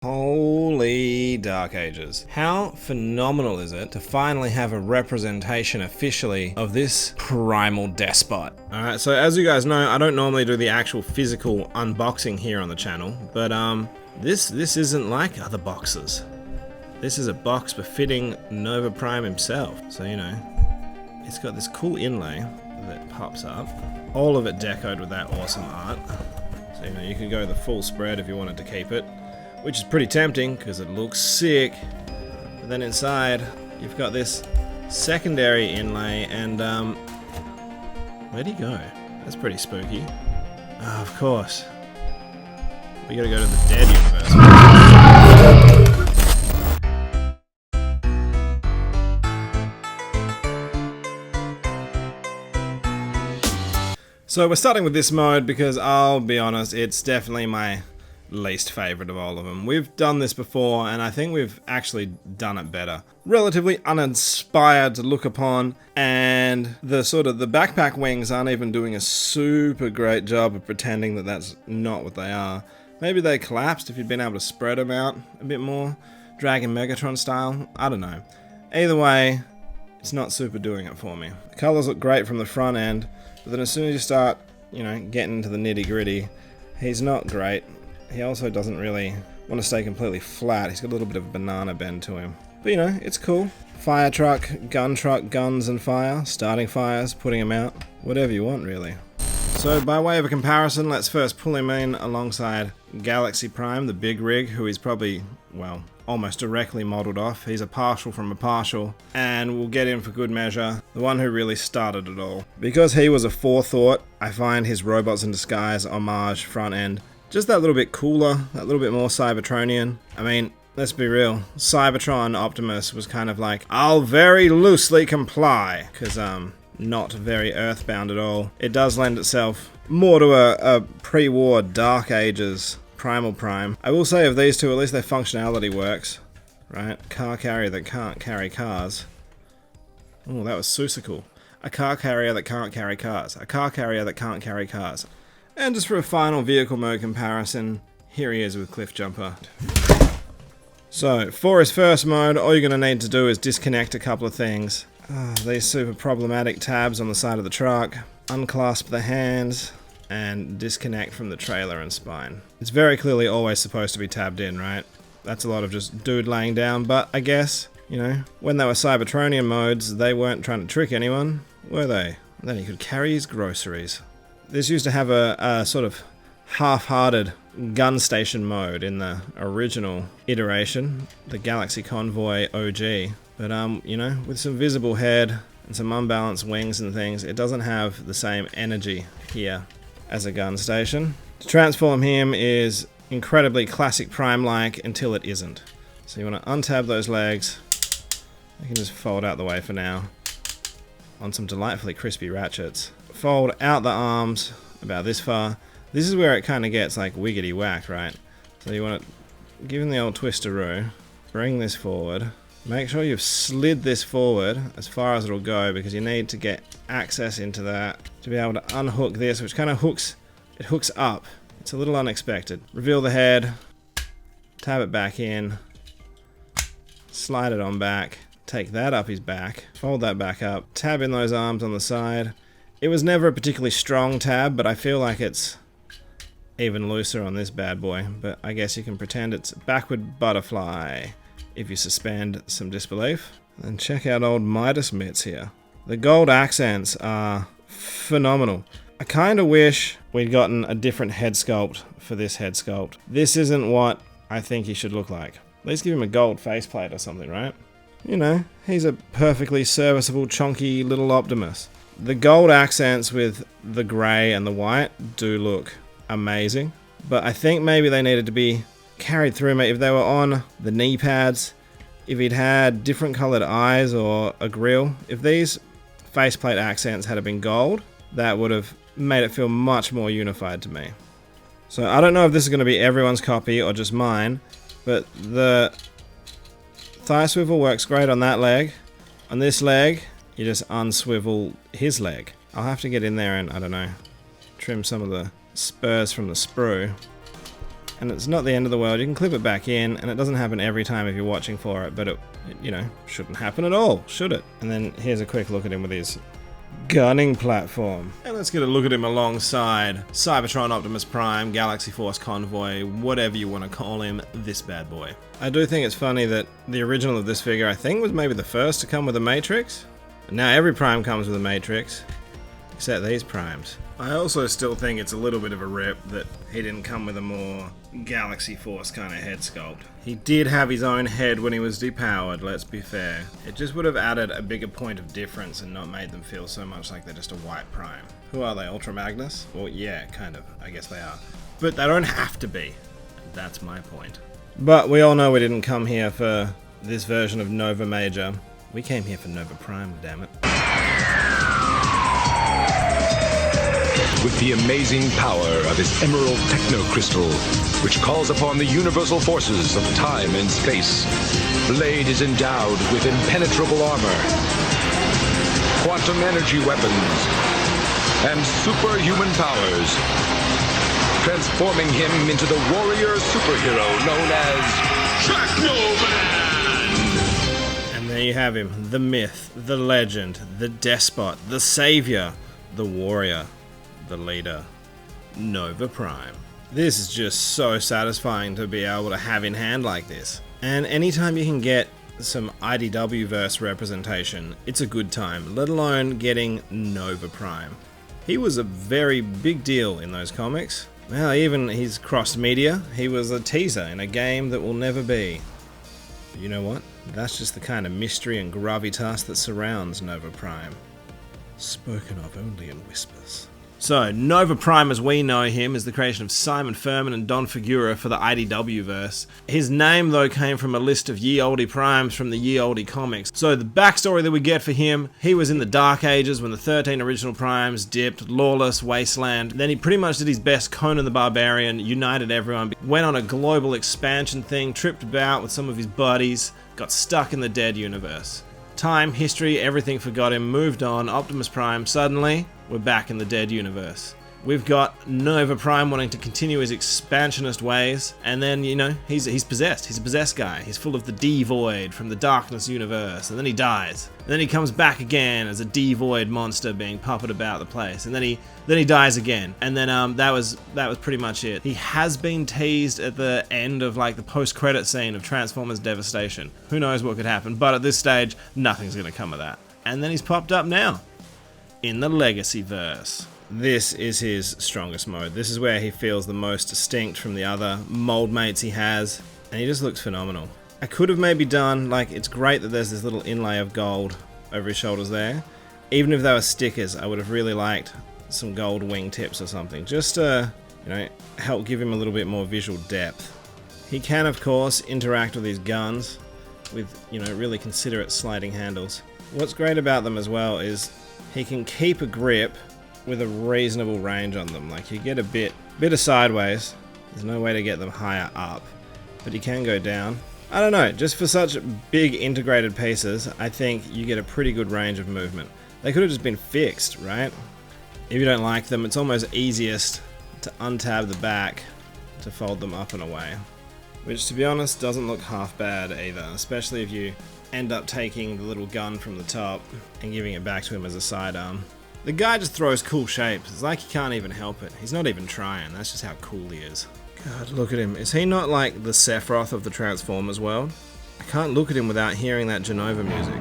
Holy Dark Ages. How phenomenal is it to finally have a representation officially of this primal despot? Alright, so as you guys know, I don't normally do the actual physical unboxing here on the channel, but this isn't like other boxes. This is a box befitting Nova Prime himself. So, you know, it's got this cool inlay that pops up. All of it decoed with that awesome art. So, you know, you could go the full spread if you wanted to keep it, which is pretty tempting because it looks sick. But then inside, you've got this secondary inlay, and where'd he go? That's pretty spooky. Oh, of course. We gotta go to the dead universe. So we're starting with this mode because I'll be honest, it's definitely my least favorite of all of them. We've done this before and I think we've actually done it better. Relatively uninspired to look upon, and the backpack wings aren't even doing a super great job of pretending that that's not what they are. Maybe they collapsed if you'd been able to spread them out a bit more, Dragon Megatron style, I don't know. Either way, it's not super doing it for me. The colors look great from the front end, but then as soon as you start, you know, getting into the nitty gritty, he's not great. He also doesn't really want to stay completely flat. He's got a little bit of a banana bend to him. But you know, it's cool. Fire truck, guns and fire, starting fires, putting them out, whatever you want really. So by way of a comparison, let's first pull him in alongside Galaxy Prime, the big rig, who is probably, well, almost directly modelled off. He's a partial from a partial, and we'll get in for good measure, the one who really started it all. Because he was a forethought, I find his Robots in Disguise homage front end just that little bit cooler, that little bit more Cybertronian. I mean, let's be real, Cybertron Optimus was kind of like, I'll very loosely comply, because not very earthbound at all. It does lend itself more to a pre-war Dark Ages Primal Prime. I will say of these two, at least their functionality works, right? Car carrier that can't carry cars. Oh, that was Susical. A car carrier that can't carry cars. A car carrier that can't carry cars. And just for a final vehicle mode comparison, here he is with Cliff Jumper. So, for his first mode, all you're going to need to do is disconnect a couple of things. These super problematic tabs on the side of the truck, unclasp the hands, and disconnect from the trailer and spine. It's very clearly always supposed to be tabbed in, right? That's a lot of just dude laying down, but I guess, you know, when they were Cybertronian modes, they weren't trying to trick anyone, were they? And then he could carry his groceries. This used to have a sort of half-hearted gun station mode in the original iteration, the Galaxy Convoy OG. But, you know, with some visible head and some unbalanced wings and things, it doesn't have the same energy here as a gun station. To transform him is incredibly classic Prime-like until it isn't. So you want to untab those legs. I can just fold out the way for now on some delightfully crispy ratchets. Fold out the arms about this far. This is where it kind of gets like wiggity whack, right? So you want to give him the old twisteroo, bring this forward, make sure you've slid this forward as far as it'll go, because you need to get access into that to be able to unhook this, which kind of hooks up. It's a little unexpected. Reveal the head, tab it back in, slide it on back, take that up his back, fold that back up, tab in those arms on the side. It was never a particularly strong tab, but I feel like it's even looser on this bad boy. But I guess you can pretend it's backward butterfly if you suspend some disbelief. And check out old Midas mitts here. The gold accents are phenomenal. I kind of wish we'd gotten a different head sculpt for this head sculpt. This isn't what I think he should look like. At least give him a gold faceplate or something, right? You know, he's a perfectly serviceable, chonky little Optimus. The gold accents with the grey and the white do look amazing, but I think maybe they needed to be carried through. If they were on the knee pads, if he'd had different coloured eyes or a grille, if these faceplate accents had been gold, that would have made it feel much more unified to me. So I don't know if this is going to be everyone's copy or just mine, but the thigh swivel works great on that leg. On this leg, you just unswivel his leg. I'll have to get in there and, I don't know, trim some of the spurs from the sprue. and it's not the end of the world. You can clip it back in, and it doesn't happen every time if you're watching for it, but it you know, shouldn't happen at all, should it? And then here's a quick look at him with his gunning platform. And let's get a look at him alongside Cybertron Optimus Prime, Galaxy Force Convoy, whatever you want to call him, this bad boy. I do think it's funny that the original of this figure, I think, was maybe the first to come with a Matrix. Now every Prime comes with a Matrix, except these Primes. I also still think it's a little bit of a rip that he didn't come with a more Galaxy Force kind of head sculpt. He did have his own head when he was depowered, let's be fair. It just would have added a bigger point of difference and not made them feel so much like they're just a white Prime. Who are they, Ultra Magnus? Well, yeah, kind of, I guess they are. But they don't have to be. That's my point. But we all know we didn't come here for this version of Nova Major. We came here for Nova Prime, damn it. With the amazing power of his emerald techno-crystal, which calls upon the universal forces of time and space, Blade is endowed with impenetrable armor, quantum energy weapons, and superhuman powers, transforming him into the warrior superhero known as Techno-Man! And there you have him, the myth, the legend, the despot, the savior, the warrior, the leader, Nova Prime. This is just so satisfying to be able to have in hand like this. And anytime you can get some IDW verse representation, it's a good time, let alone getting Nova Prime. He was a very big deal in those comics. Well, even he's crossed media. He was a teaser in a game that will never be. But you know what? That's just the kind of mystery and gravitas that surrounds Nova Prime. Spoken of only in whispers. So, Nova Prime as we know him is the creation of Simon Furman and Don Figura for the IDW verse. His name though came from a list of Ye Olde Primes from the Ye Olde comics. So the backstory that we get for him, he was in the Dark Ages when the 13 original Primes dipped, Lawless, Wasteland. Then he pretty much did his best Conan the Barbarian, united everyone, went on a global expansion thing, tripped about with some of his buddies, got stuck in the Dead universe. Time, history, everything forgot him, moved on, Optimus Prime, suddenly, we're back in the Dead universe. We've got Nova Prime wanting to continue his expansionist ways, and then, you know, he's possessed. He's a possessed guy. He's full of the D-Void from the Darkness universe, and then he dies. And then he comes back again as a D-Void monster being puppeted about the place, and then he dies again. And then that was pretty much it. He has been teased at the end of like the post-credit scene of Transformers Devastation. Who knows what could happen, but at this stage, nothing's gonna come of that. And then he's popped up now in the Legacy verse. This is his strongest mode. This is where he feels the most distinct from the other mold mates he has, and he just looks phenomenal. I could have maybe done, like, it's great that there's this little inlay of gold over his shoulders there. Even if they were stickers, I would have really liked some gold wing tips or something, just to, you know, help give him a little bit more visual depth. He can, of course, interact with these guns with, you know, really considerate sliding handles. What's great about them as well is he can keep a grip with a reasonable range on them. Like, you get a bit of sideways. There's no way to get them higher up, but you can go down. I don't know, just for such big integrated pieces, I think you get a pretty good range of movement. They could have just been fixed, right? If you don't like them, it's almost easiest to untab the back to fold them up and away. Which, to be honest, doesn't look half bad either, especially if you end up taking the little gun from the top and giving it back to him as a sidearm. The guy just throws cool shapes. It's like he can't even help it. He's not even trying. That's just how cool he is. God, look at him. Is he not like the Sephiroth of the Transformers world? I can't look at him without hearing that Genova music.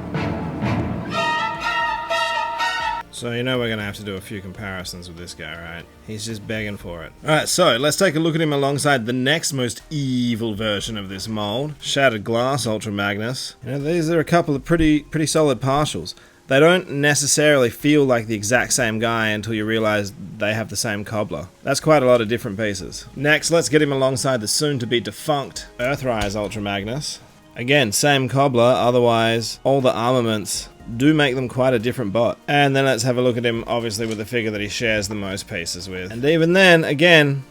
So you know we're going to have to do a few comparisons with this guy, right? He's just begging for it. Alright, so let's take a look at him alongside the next most evil version of this mold. Shattered Glass, Ultra Magnus. You know, these are a couple of pretty solid partials. They don't necessarily feel like the exact same guy until you realize they have the same cobbler. That's quite a lot of different pieces. Next, let's get him alongside the soon-to-be defunct Earthrise Ultra Magnus. Again, same cobbler, otherwise all the armaments do make them quite a different bot. And then let's have a look at him, obviously, with the figure that he shares the most pieces with. And even then, again,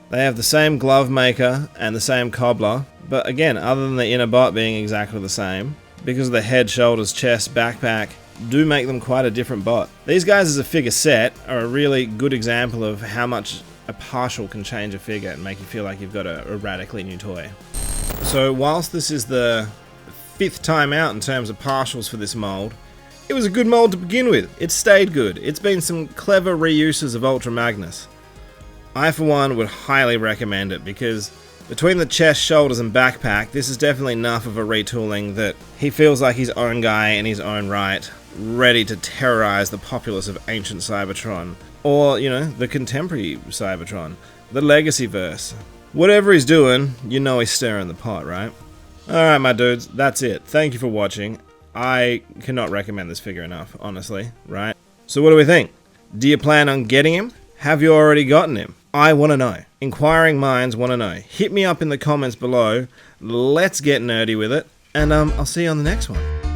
they have the same glove maker and the same cobbler, but again, other than the inner bot being exactly the same, because of the head, shoulders, chest, backpack, do make them quite a different bot. These guys as a figure set are a really good example of how much a partial can change a figure and make you feel like you've got a radically new toy. So whilst this is the 5th time out in terms of partials for this mold, it was a good mold to begin with. It stayed good. It's been some clever reuses of Ultra Magnus. I for one would highly recommend it because between the chest, shoulders and backpack, this is definitely enough of a retooling that he feels like his own guy in his own right, ready to terrorize the populace of ancient Cybertron. Or, you know, the contemporary Cybertron. The Legacy verse. Whatever he's doing, you know he's stirring the pot, right? Alright my dudes, that's it. Thank you for watching. I cannot recommend this figure enough, honestly, right? So what do we think? Do you plan on getting him? Have you already gotten him? I want to know. Inquiring minds want to know. Hit me up in the comments below. Let's get nerdy with it. And I'll see you on the next one.